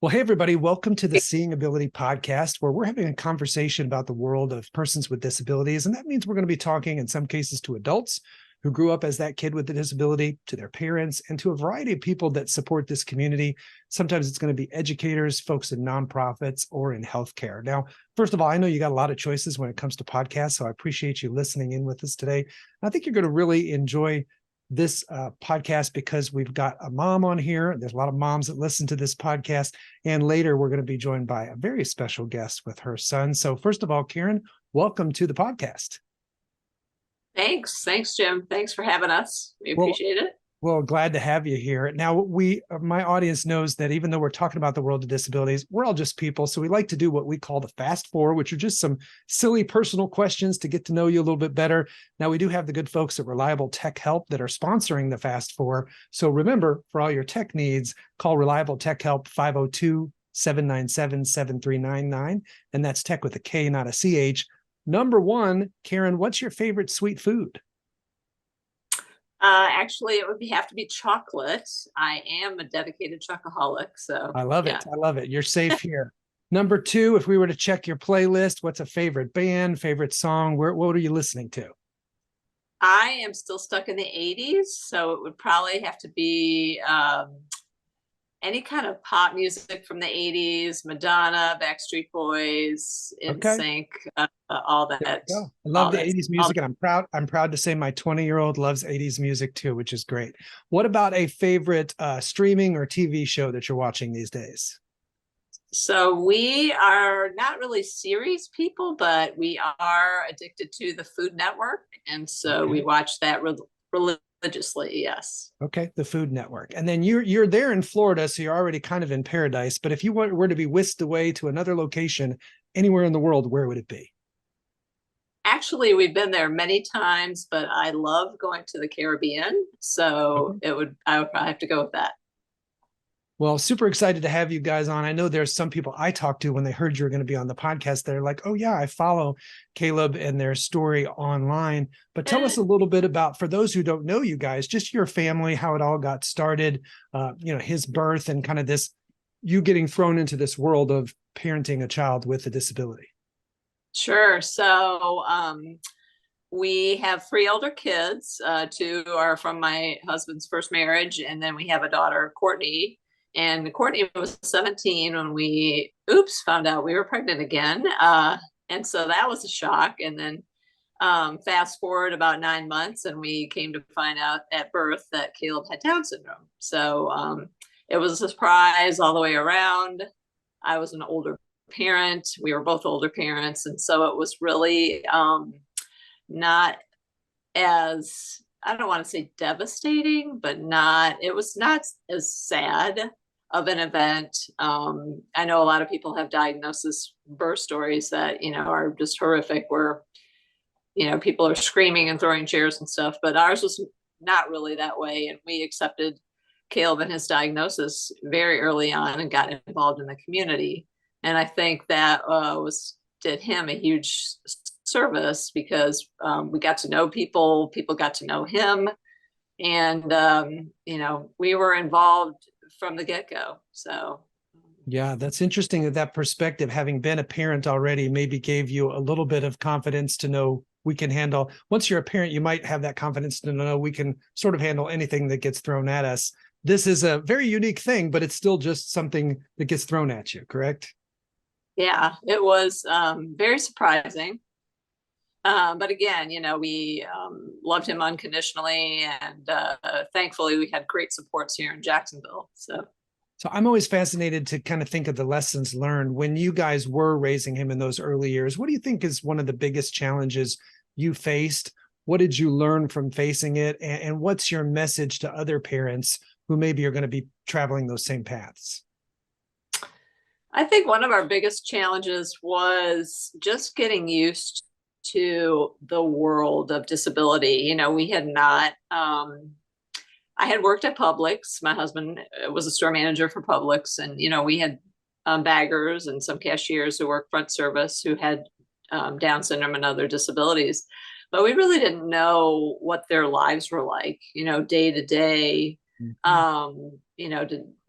Well, hey, everybody, welcome to the Seeing Ability podcast, where we're having a conversation about the world of persons with disabilities. And that means we're going to be talking in some cases to adults who grew up as that kid with a disability, to their parents, and to a variety of people that support this community. Sometimes it's going to be educators, folks in nonprofits, or in healthcare. Now, first of all, I know you got a lot of choices when it comes to podcasts, so I appreciate you listening in with us today. I think you're going to really enjoy this podcast because we've got a mom on here. There's a lot of moms that listen to this podcast. And later we're going to be joined by a very special guest with her son. So first of all, Karen, welcome to the podcast. Thanks, Jim. Thanks for having us. We appreciate it. Well, glad to have you here. Now, my audience knows that even though we're talking about the world of disabilities, we're all just people. So we like to do what we call the Fast Four, which are just some silly personal questions to get to know you a little bit better. Now, we do have the good folks at Reliable Tech Help that are sponsoring the Fast Four. So remember, for all your tech needs, call Reliable Tech Help 502-797-7399. And that's tech with a K, not a CH. Number one, Karen, what's your favorite sweet food? Actually, it would have to be chocolate. I am a dedicated chocoholic, so I love it. I love it. You're safe here. Number two, if we were to check your playlist, what's a favorite band, favorite song? What are you listening to? I am still stuck in the 80s, so it would probably have to be any kind of pop music from the 80s, Madonna, Backstreet Boys, NSYNC, all that. I love the 80s music, and I'm proud to say my 20-year-old loves 80s music too, which is great. What about a favorite streaming or TV show that you're watching these days? So we are not really series people, but we are addicted to the Food Network. And so we watch that religiously, yes. Okay, the Food Network. And then you're there in Florida, so you're already kind of in paradise. But if you were to be whisked away to another location anywhere in the world, where would it be? Actually, we've been there many times, but I love going to the Caribbean. So I would probably have to go with that. Well, super excited to have you guys on. I know there's some people I talked to when they heard you were going to be on the podcast. They're like, oh, yeah, I follow Caleb and their story online. But tell us a little bit about, for those who don't know you guys, just your family, how it all got started, his birth and kind of you getting thrown into this world of parenting a child with a disability. Sure. So we have 3 older kids. 2 are from my husband's first marriage. And then we have a daughter, Courtney. And Courtney was 17 when we found out we were pregnant again. And so that was a shock. And then fast forward about 9 months, and we came to find out at birth that Caleb had Down syndrome. So it was a surprise all the way around. I was an older parent. We were both older parents. And so it was really not as, I don't want to say devastating, but it was not as sad of an event. I know a lot of people have diagnosis birth stories that, are just horrific, where, people are screaming and throwing chairs and stuff, but ours was not really that way. And we accepted Caleb and his diagnosis very early on and got involved in the community. And I think that did him a huge service, because we got to know people got to know him. And, we were involved from the get-go. So. Yeah, that's interesting that perspective, having been a parent already, maybe gave you a little bit of confidence to know we can handle. Once you're a parent, you might have that confidence to know we can sort of handle anything that gets thrown at us. This is a very unique thing, but it's still just something that gets thrown at you, correct? Yeah, it was very surprising. But again, we loved him unconditionally, and thankfully we had great supports here in Jacksonville. So I'm always fascinated to kind of think of the lessons learned when you guys were raising him in those early years. What do you think is one of the biggest challenges you faced? What did you learn from facing it? And what's your message to other parents who maybe are going to be traveling those same paths? I think one of our biggest challenges was just getting used to the world of disability. We had not, I had worked at Publix. My husband was a store manager for Publix, and, we had baggers and some cashiers who worked front service who had Down syndrome and other disabilities, but we really didn't know what their lives were like, day to day.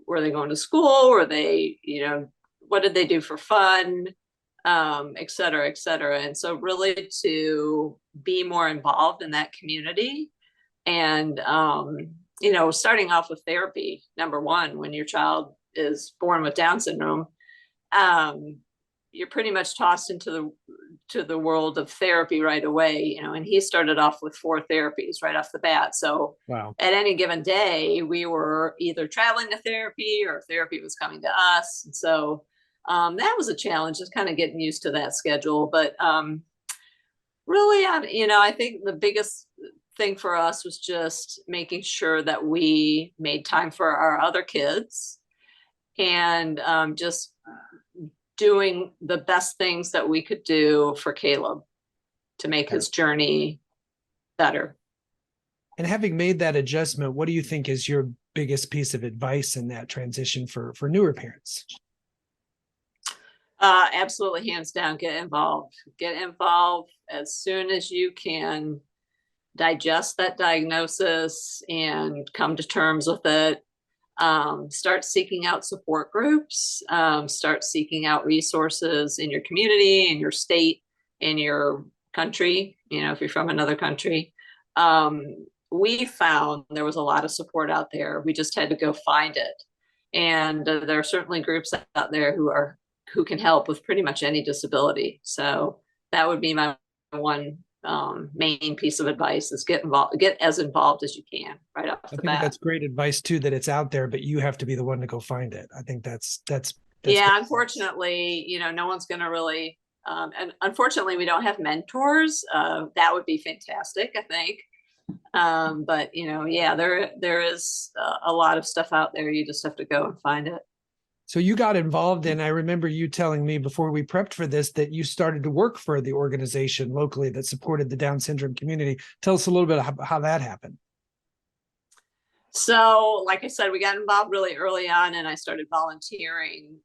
were they going to school? Were they, what did they do for fun? Et cetera, et cetera. And so really to be more involved in that community and, starting off with therapy, number one, when your child is born with Down syndrome, you're pretty much tossed into the world of therapy right away, and he started off with 4 therapies right off the bat. So Wow. at any given day, we were either traveling to therapy or therapy was coming to us. And so that was a challenge, just kind of getting used to that schedule. But really, I think the biggest thing for us was just making sure that we made time for our other kids and just doing the best things that we could do for Caleb to make his journey better. And having made that adjustment, what do you think is your biggest piece of advice in that transition for newer parents? Absolutely, hands down, get involved. Get involved as soon as you can. Digest that diagnosis and come to terms with it. Start seeking out support groups, start seeking out resources in your community, in your state, in your country, if you're from another country. We found there was a lot of support out there. We just had to go find it. And there are certainly groups out there who can help with pretty much any disability. So that would be my one main piece of advice is get as involved as you can right off the bat. I think that's great advice too, that it's out there, but you have to be the one to go find it. I think that's yeah, unfortunately, no one's going to really, and unfortunately we don't have mentors. That would be fantastic, I think. But yeah, there is a lot of stuff out there. You just have to go and find it. So you got involved, and I remember you telling me before we prepped for this that you started to work for the organization locally that supported the Down syndrome community. Tell us a little bit about how that happened. So, like I said, we got involved really early on, and I started volunteering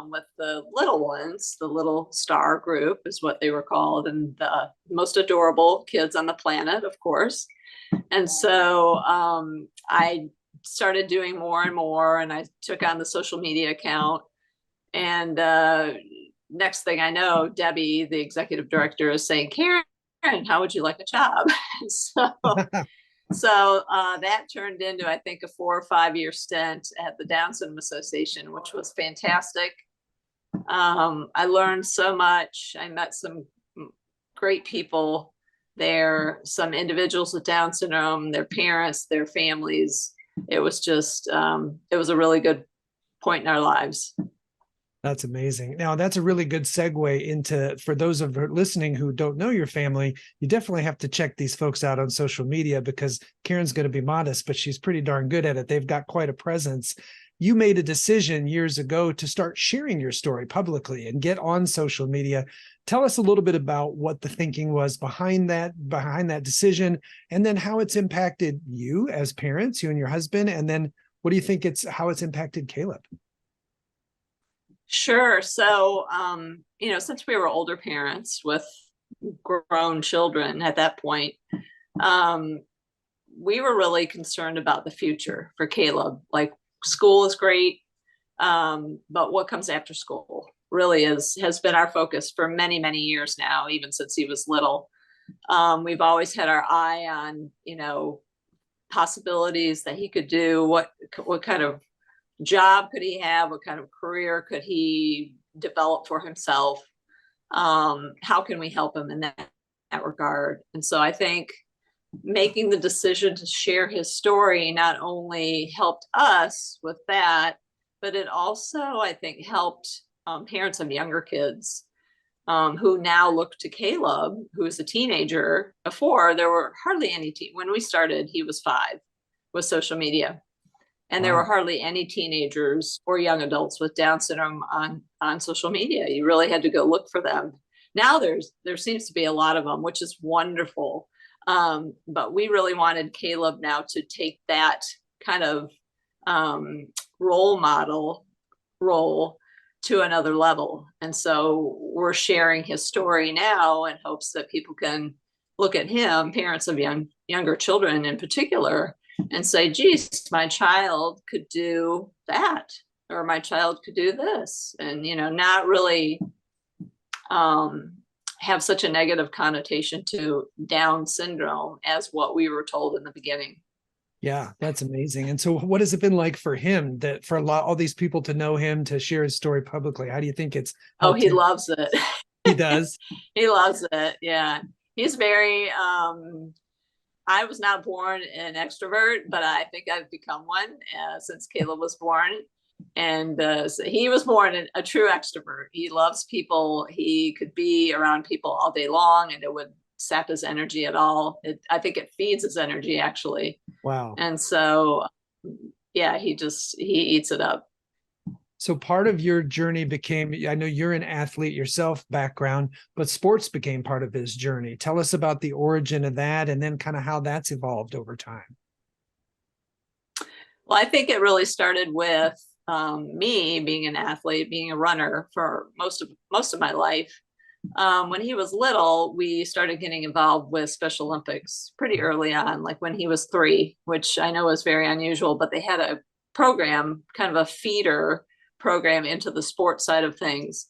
with the little ones. The Little Star Group is what they were called, and the most adorable kids on the planet, of course. And so I started doing more and more, and I took on the social media account. And next thing I know, Debbie, the executive director, is saying, "Karen, how would you like a job?" So that turned into, I think, a 4 or 5 year stint at the Down Syndrome Association, which was fantastic. I learned so much. I met some great people there, some individuals with Down syndrome, their parents, their families. It was just, it was a really good point in our lives. That's amazing. Now, that's a really good segue into, for those of you listening who don't know your family, you definitely have to check these folks out on social media, because Karen's going to be modest, but she's pretty darn good at it. They've got quite a presence. You made a decision years ago to start sharing your story publicly and get on social media. Tell us a little bit about what the thinking was behind that decision, and then how it's impacted you as parents, you and your husband, and then what do you think how it's impacted Caleb? Sure. So, since we were older parents with grown children at that point, we were really concerned about the future for Caleb. Like, school is great, but what comes after school really has been our focus for many, many years now, even since he was little. We've always had our eye on, possibilities that he could do, what kind of job could he have, what kind of career could he develop for himself, how can we help him in that regard. And so I think making the decision to share his story not only helped us with that, but it also, I think, helped parents of younger kids who now look to Caleb, who is a teenager. Before, there were hardly any when we started, he was 5 with social media. And there were hardly any teenagers or young adults with Down syndrome on social media. You really had to go look for them. Now there seems to be a lot of them, which is wonderful. But we really wanted Caleb now to take that kind of role model role to another level. And so we're sharing his story now in hopes that people can look at him, parents of younger children in particular, and say, geez, my child could do that, or my child could do this. And, not really have such a negative connotation to Down syndrome as what we were told in the beginning. Yeah, that's amazing. And so what has it been like for him, that for all these people to know him, to share his story publicly? How do you think it's Oh, helped he him? loves it. He does. He loves it. Yeah. He's very, I was not born an extrovert, but I think I've become one since Caleb was born. And so he was born a true extrovert. He loves people. He could be around people all day long, and it would sap his energy at all. I think it feeds his energy, actually. Wow. And so, yeah, he eats it up. So part of your journey became, I know you're an athlete yourself background, but sports became part of his journey. Tell us about the origin of that, and then kind of how that's evolved over time. Well, I think it really started with me being an athlete, being a runner for most of my life. When he was little, we started getting involved with Special Olympics pretty early on, like when he was 3, which I know is very unusual, but they had a program, kind of a feeder program into the sports side of things.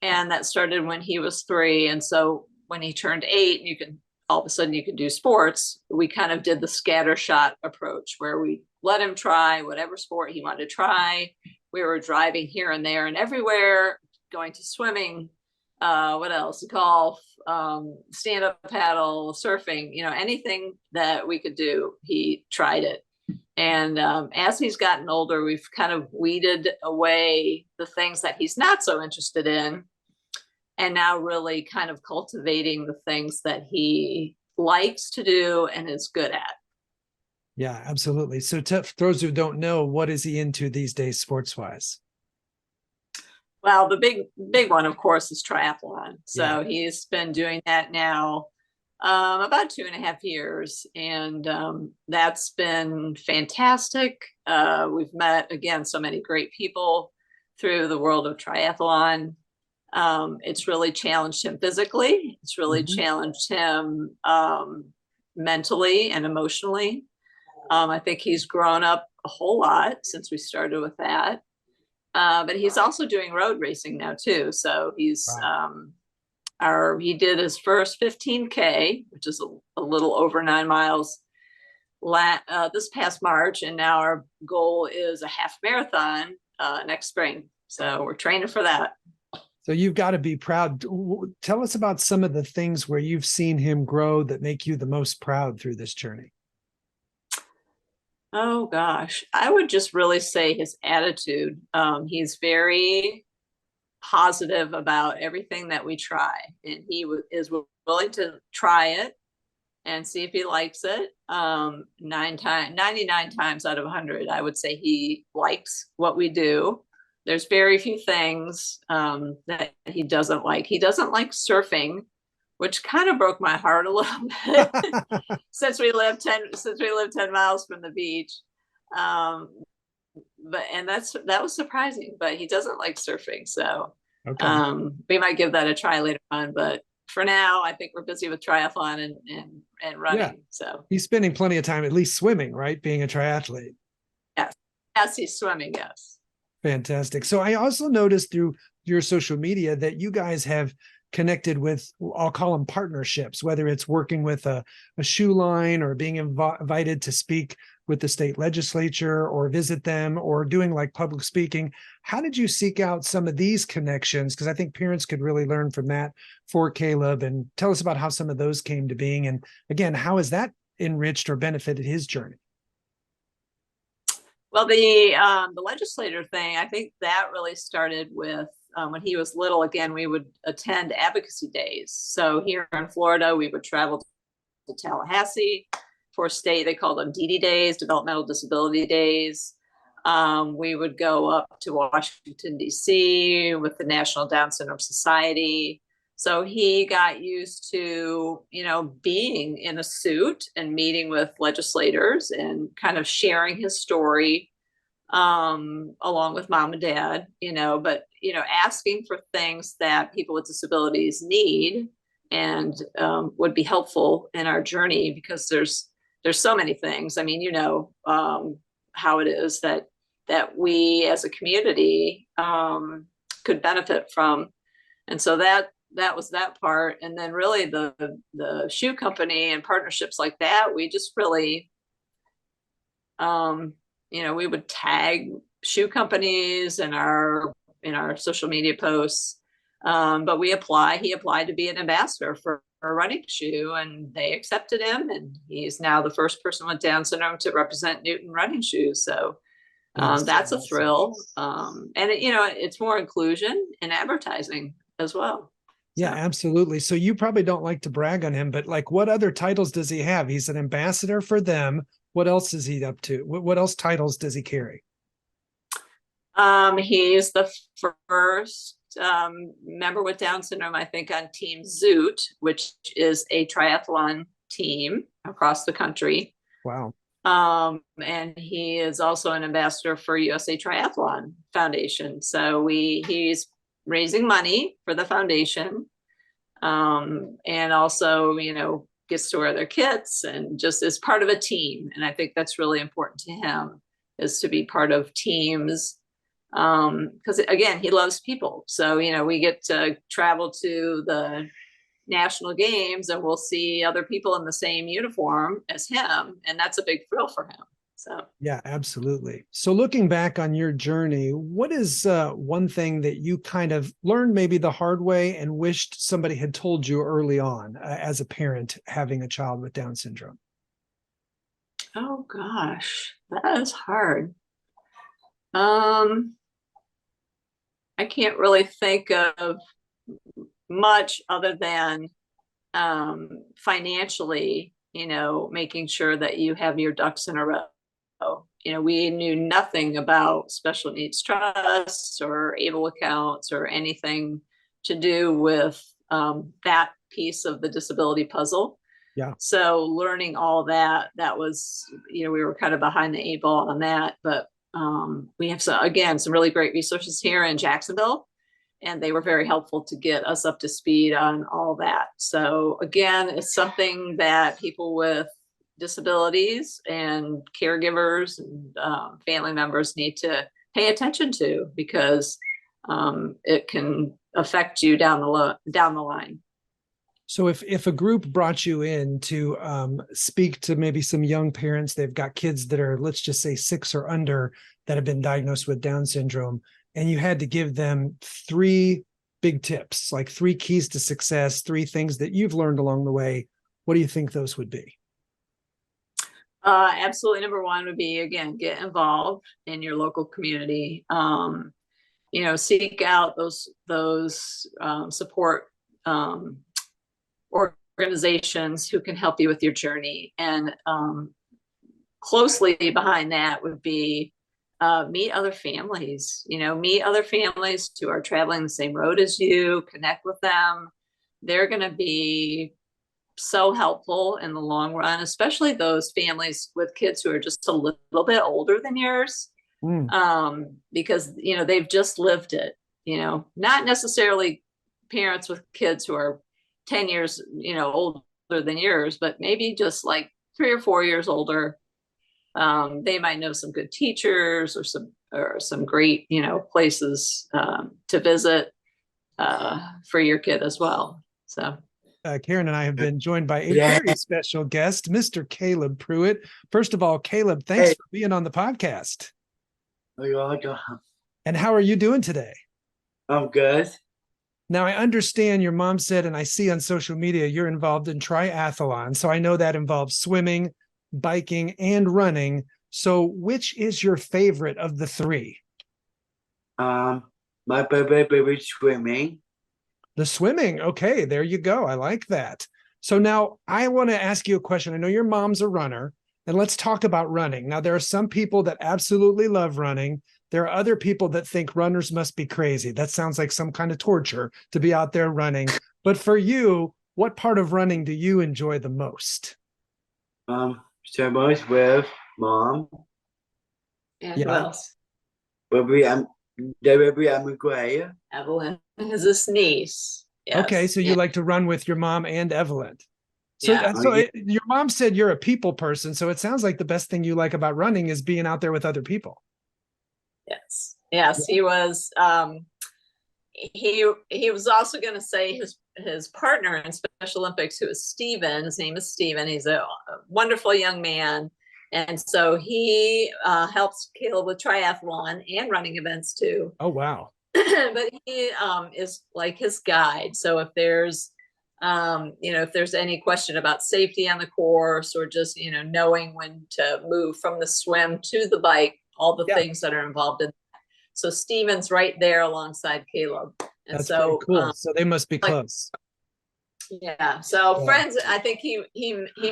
And that started when he was 3. And so when he turned 8, all of a sudden you could do sports. We kind of did the scatter shot approach, where we let him try whatever sport he wanted to try. We were driving here and there and everywhere, going to swimming, what else? Golf, stand-up paddle, surfing, anything that we could do, he tried it. And as he's gotten older, we've kind of weeded away the things that he's not so interested in, and now really kind of cultivating the things that he likes to do and is good at. Yeah, absolutely. So for those who don't know, what is he into these days, sports wise? Well, the big one, of course, is triathlon. So Yeah. he's been doing that now about 2.5 years, and that's been fantastic. We've met, again, so many great people through the world of triathlon. It's really challenged him physically. It's really challenged him mentally and emotionally. I think he's grown up a whole lot since we started with that. But he's also doing road racing now too. So he's he did his first 15K, which is a little over 9 miles this past March. And now our goal is a half marathon next spring. So we're training for that. So you've got to be proud. Tell us about some of the things where you've seen him grow that make you the most proud through this journey. Oh gosh, I would just really say his attitude. He's very positive about everything that we try, and he is willing to try it and see if he likes it. 99 times out of 100, I would say he likes what we do. There's very few things that he doesn't like. He doesn't like surfing, which kind of broke my heart a little bit since we live 10 miles from the beach. That was surprising, but he doesn't like surfing. So we might give that a try later on, but for now, I think we're busy with triathlon and running. Yeah. So he's spending plenty of time at least swimming, right? Being a triathlete. Yes, he's swimming. Yes. Fantastic. So I also noticed through your social media that you guys have connected with, I'll call them partnerships, whether it's working with a shoe line or being invited to speak with the state legislature or visit them or doing like public speaking. How did you seek out some of these connections? Because I think parents could really learn from that for Caleb, and tell us about how some of those came to being. And again, how has that enriched or benefited his journey? Well, the legislator thing, I think that really started with when he was little. Again, we would attend advocacy days. So here in Florida, we would travel to Tallahassee for state. They called them DD days, developmental disability days. We would go up to Washington, D.C. with the National Down Syndrome Society. So he got used to, being in a suit and meeting with legislators and kind of sharing his story along with mom and dad, but, asking for things that people with disabilities need and would be helpful in our journey, because there's there's so many things. I mean, how it is that we as a community could benefit from. And so that was that part. And then really the shoe company and partnerships like that, we just really, we would tag shoe companies in our social media posts. But he applied to be an ambassador for a running shoe, and they accepted him, and he's now the first person with Down syndrome to represent Newton running shoes. So that's a thrill. And it's more inclusion in advertising as well. Yeah, absolutely. So you probably don't like to brag on him, but like, what other titles does he have? He's an ambassador for them. What else is he up to? What else titles does he carry? He's the first member with Down syndrome, I think, on Team Zoot, which is a triathlon team across the country. Wow. And he is also an ambassador for USA Triathlon Foundation. So he's raising money for the foundation, and also, gets to wear their kits and just is part of a team. And I think that's really important to him, is to be part of teams. Because again, he loves people. So, we get to travel to the national games and we'll see other people in the same uniform as him. And that's a big thrill for him. So, yeah, absolutely. So looking back on your journey, what is one thing that you kind of learned maybe the hard way and wished somebody had told you early on as a parent having a child with Down syndrome? Oh gosh, that is hard. I can't really think of much other than financially, making sure that you have your ducks in a row. We knew nothing about special needs trusts or ABLE accounts or anything to do with that piece of the disability puzzle. Yeah. So learning all that was, we were kind of behind the 8 ball on that, but we have some really great resources here in Jacksonville, and they were very helpful to get us up to speed on all that. So again, it's something that people with disabilities and caregivers and family members need to pay attention to, because it can affect you down the line. So if a group brought you in to speak to maybe some young parents, they've got kids that are, let's just say 6 or under, that have been diagnosed with Down syndrome, and you had to give them 3 big tips, like 3 keys to success, 3 things that you've learned along the way, what do you think those would be? Absolutely. Number 1 would be, again, get involved in your local community. Seek out those support organizations who can help you with your journey. And closely behind that would be meet other families, meet other families who are traveling the same road as you, connect with them. They're going to be so helpful in the long run, especially those families with kids who are just a little bit older than yours, because, they've just lived it, not necessarily parents with kids who are 10 years, older than yours, but maybe just like 3 or 4 years older. They might know some good teachers or some great, places to visit for your kid as well. So Karen and I have been joined by a very special guest, Mr. Caleb Pruitt. First of all, Caleb, thanks for being on the podcast. And how are you doing today? I'm good. Now, I understand your mom said, and I see on social media, you're involved in triathlon. So I know that involves swimming, biking, and running. So which is your favorite of the 3? My baby swimming. The swimming. Okay, there you go. I like that. So now I want to ask you a question. I know your mom's a runner, and let's talk about running. Now, there are some people that absolutely love running. There are other people that think runners must be crazy. That sounds like some kind of torture to be out there running. But for you, what part of running do you enjoy the most? So much with mom. And who else? Baby, I'm great. Evelyn is his niece. Yes. Okay, so you like to run with your mom and Evelyn. So, Yeah. your mom said you're a people person. So it sounds like the best thing you like about running is being out there with other people. Yes, he was. He was also going to say his partner in Special Olympics, who is Steven. His name is Steven. He's a wonderful young man, and so he helps Caleb with triathlon and running events too. Oh, wow. But he is like his guide. So if there's if there's any question about safety on the course, or just knowing when to move from the swim to the bike, all the Yeah. things that are involved in. So Steven's right there alongside Caleb. And That's so pretty cool. So they must be close. yeah. So Yeah. friends, I think he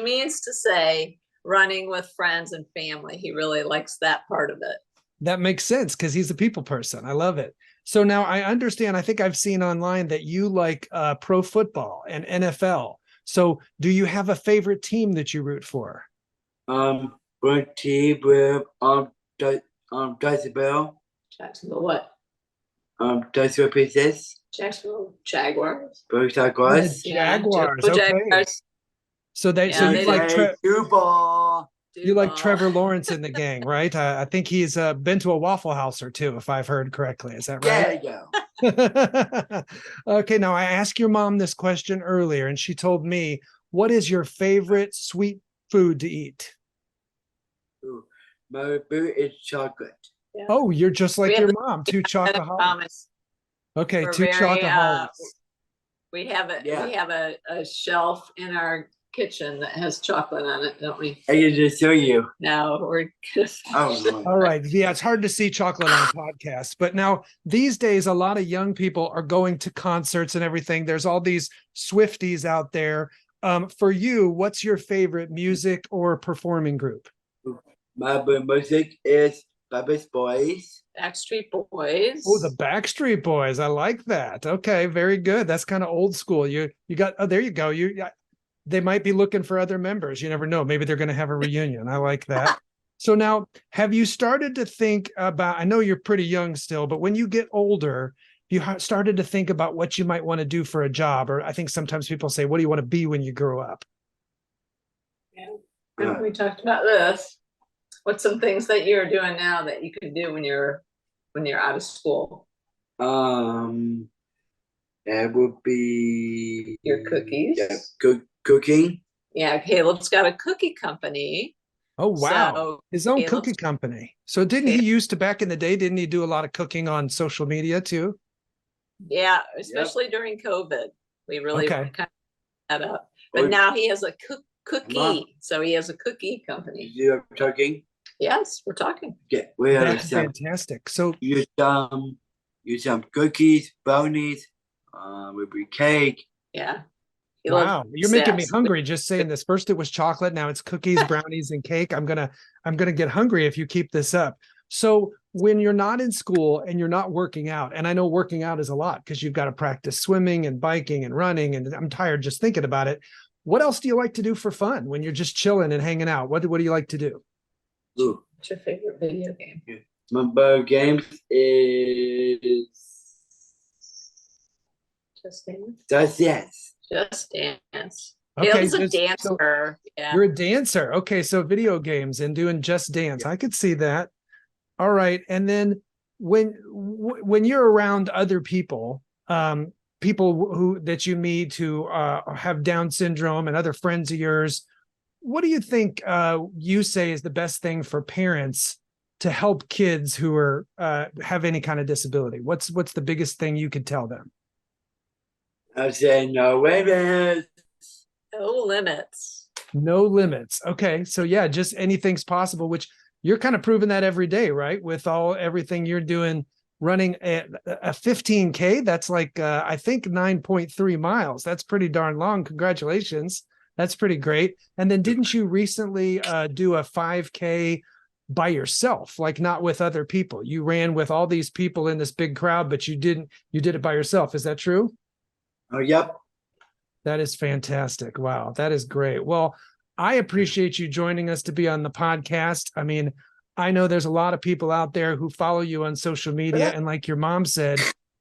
means to say running with friends and family. He really likes that part of it. That makes sense because he's a people person. I love it. So now I understand, I think I've seen online that you like pro football and NFL. So do you have a favorite team that you root for? One team with Jacksonville. Jacksonville what? Jacksonville Princess. Jacksonville Jaguars. Blue Jaguars. Jaguars. Jacksonville Okay. Jaguars. So Yeah, so they you like Football. you like Duval. Trevor Lawrence in the gang, right? I think he's been to a Waffle House or two, if I've heard correctly. Is that There right? you go. Okay, now I asked your mom this question earlier, and she told me, what is your favorite sweet food to eat? Ooh, my food is chocolate. Yeah. Oh, you're just like We have your the- mom, two chocoholics. Thomas. Okay, We're two very, chocoholics. We have Yeah. a shelf in our kitchen that has chocolate on it, don't we? I can just show you. No, we're just Oh, All right. Yeah, it's hard to see chocolate on a podcast. But now these days, a lot of young people are going to concerts and everything. There's all these Swifties out there. For you, what's your favorite music or performing group? my music is Bubba's Boys. Backstreet Boys. Oh, the Backstreet Boys. I like that. Okay, very good. That's kind of old school. You got, oh, there you go. They might be looking for other members. You never know. Maybe they're going to have a reunion. I like that. So now, have you started to think about, I know you're pretty young still, but when you get older, you started to think about what you might want to do for a job? Or I think sometimes people say, what do you want to be when you grow up? Yeah, we talked about this. What's some things that you're doing now that you can do when you're out of school? That would be Your cookies. Yeah, cooking. Yeah, Caleb's got a cookie company. Oh, wow. So His own Caleb's- cookie company. So didn't he used to, back in the day, didn't he do a lot of cooking on social media too? Yeah, especially during COVID. We really Okay. kind of that up. But Oh, now he has a cookie. Mom. So he has a cookie company. You have talking? Yes, we're talking. Yeah, we have That's some. fantastic. So Use some cookies, brownies, maybe cake. Yeah. He wow, loves you're making me snacks. hungry just saying this. First it was chocolate, now it's cookies, brownies, and cake. I'm gonna get hungry if you keep this up. So when you're not in school and you're not working out, and I know working out is a lot because you've got to practice swimming and biking and running, and I'm tired just thinking about it. What else do you like to do for fun when you're just chilling and hanging out? What do you like to do? Ooh, What's your favorite video game? my bird games is Just Dance. Just Yes. Just Dance. Okay, Caleb's a so dancer. Yeah. you're a dancer. Okay, so video games and doing Just Dance. I could see that. All right, and then when you're around other people, people that you meet who have Down syndrome and other friends of yours, what do you think you say is the best thing for parents to help kids who are have any kind of disability? What's the biggest thing you could tell them? I say no limits. No limits. No limits. Okay, so yeah, just anything's possible, which you're kind of proving that every day, right? With everything you're doing, running a 15K, that's like I think 9.3 miles. That's pretty darn long. Congratulations. That's pretty great. And then didn't you recently do a 5K by yourself, like not with other people? You ran with all these people in this big crowd, but you did it by yourself. Is that true? Oh, yep. That is fantastic. Wow, that is great. Well, I appreciate you joining us to be on the podcast. I mean, I know there's a lot of people out there who follow you on social media, and like your mom said,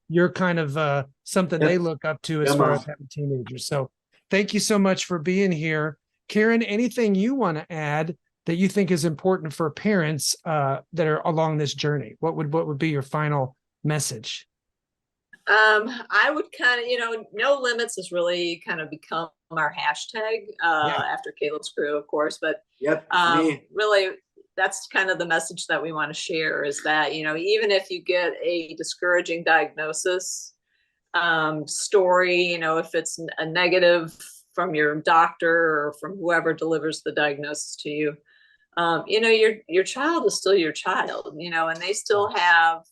you're kind of something they look up to as Yeah, far Mom. as having teenagers. So thank you so much for being here. Karen, anything you want to add that you think is important for parents that are along this journey? What would be your final message? I would kind of, no limits has really kind of become our hashtag after Caleb's crew, of course, but Yep. Me. really that's kind of the message that we want to share is that, even if you get a discouraging diagnosis story, if it's a negative from your doctor or from whoever delivers the diagnosis to you, your child is still your child, and they still have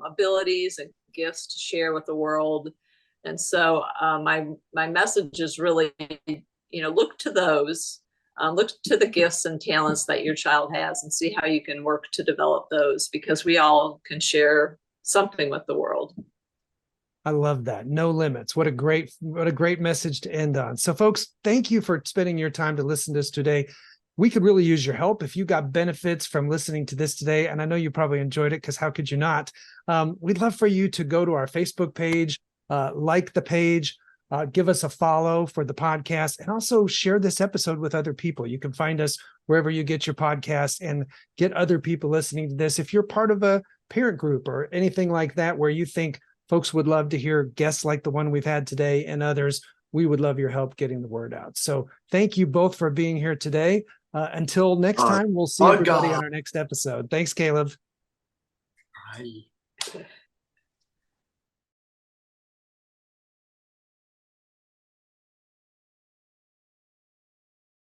abilities and gifts to share with the world. And so my message is really, look to those, look to the gifts and talents that your child has and see how you can work to develop those, because we all can share something with the world. I love that. No limits. What a great message to end on. So folks, thank you for spending your time to listen to us today. We could really use your help. If you got benefits from listening to this today, and I know you probably enjoyed it because how could you not? We'd love for you to go to our Facebook page, like the page, give us a follow for the podcast, and also share this episode with other people. You can find us wherever you get your podcast and get other people listening to this. If you're part of a parent group or anything like that, where you think folks would love to hear guests like the one we've had today and others, we would love your help getting the word out. So thank you both for being here today. Until next time, we'll see everybody on our next episode. Thanks, Caleb. Bye.